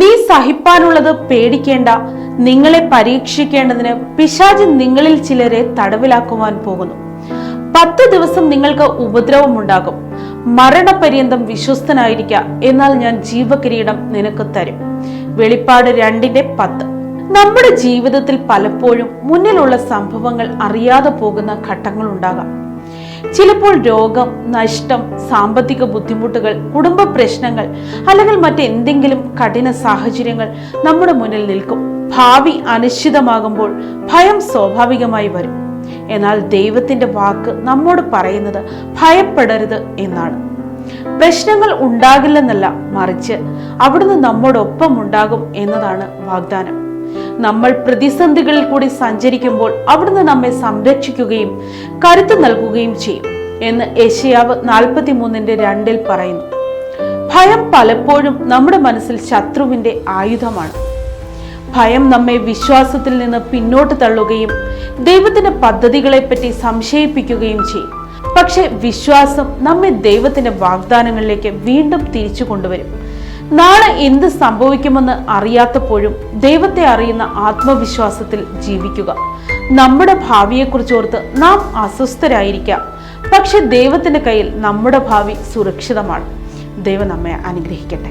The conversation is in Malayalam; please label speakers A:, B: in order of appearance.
A: നീ സഹിപ്പാനുള്ളത് പേടിക്കേണ്ട, നിങ്ങളെ പരീക്ഷിക്കേണ്ടതിന് പിശാച് നിങ്ങളിൽ ചിലരെ തടവിലാക്കുവാൻ പോകുന്നു. 10 ദിവസം നിങ്ങൾക്ക് ഉപദ്രവമുണ്ടാകും. മരണപര്യന്തം വിശ്വസ്തനായിരിക്ക, എന്നാൽ ഞാൻ ജീവകിരീടം നിനക്ക് തരും. വെളിപ്പാട് 2:10. നമ്മുടെ ജീവിതത്തിൽ പലപ്പോഴും മുന്നിലുള്ള സംഭവങ്ങൾ അറിയാതെ പോകുന്ന ഘട്ടങ്ങൾ ഉണ്ടാകാം. ചിലപ്പോൾ രോഗം, നഷ്ടം, സാമ്പത്തിക ബുദ്ധിമുട്ടുകൾ, കുടുംബ പ്രശ്നങ്ങൾ അല്ലെങ്കിൽ മറ്റെന്തെങ്കിലും കഠിന സാഹചര്യങ്ങൾ നമ്മുടെ മുന്നിൽ നിൽക്കും. ഭാവി അനിശ്ചിതമാകുമ്പോൾ ഭയം സ്വാഭാവികമായി വരും. എന്നാൽ ദൈവത്തിന്റെ വാക്ക് നമ്മോട് പറയുന്നത് ഭയപ്പെടരുത് എന്നാണ്. പ്രശ്നങ്ങൾ ഉണ്ടാകില്ലെന്നല്ല, മറിച്ച് അവിടുന്ന് നമ്മോടൊപ്പം ഉണ്ടാകും എന്നതാണ് വാഗ്ദാനം. നമ്മൾ പ്രതിസന്ധികളിൽ കൂടി സഞ്ചരിക്കുമ്പോൾ അവിടുന്ന് നമ്മെ സംരക്ഷിക്കുകയും കരുത്ത് നൽകുകയും ചെയ്യും എന്ന് യെശയ്യാവ് 43:2 പറയുന്നു. ഭയം പലപ്പോഴും നമ്മുടെ മനസ്സിൽ ശത്രുവിന്റെ ആയുധമാണ്. ഭയം നമ്മെ വിശ്വാസത്തിൽ നിന്ന് പിന്നോട്ട് തള്ളുകയും ദൈവത്തിന്റെ പദ്ധതികളെപ്പറ്റി സംശയിപ്പിക്കുകയും ചെയ്യും. പക്ഷെ വിശ്വാസം നമ്മെ ദൈവത്തിന്റെ വാഗ്ദാനങ്ങളിലേക്ക് വീണ്ടും തിരിച്ചു കൊണ്ടുവരും. നാളെ എന്ത് സംഭവിക്കുമെന്ന് അറിയാത്തപ്പോഴും ദൈവത്തെ അറിയുന്ന ആത്മവിശ്വാസത്തിൽ ജീവിക്കുക. നമ്മുടെ ഭാവിയെക്കുറിച്ചോർത്ത് നാം അസ്വസ്ഥരായിരിക്കാം, പക്ഷെ ദൈവത്തിന്റെ കയ്യിൽ നമ്മുടെ ഭാവി സുരക്ഷിതമാണ്. ദൈവം നമ്മെ അനുഗ്രഹിക്കട്ടെ.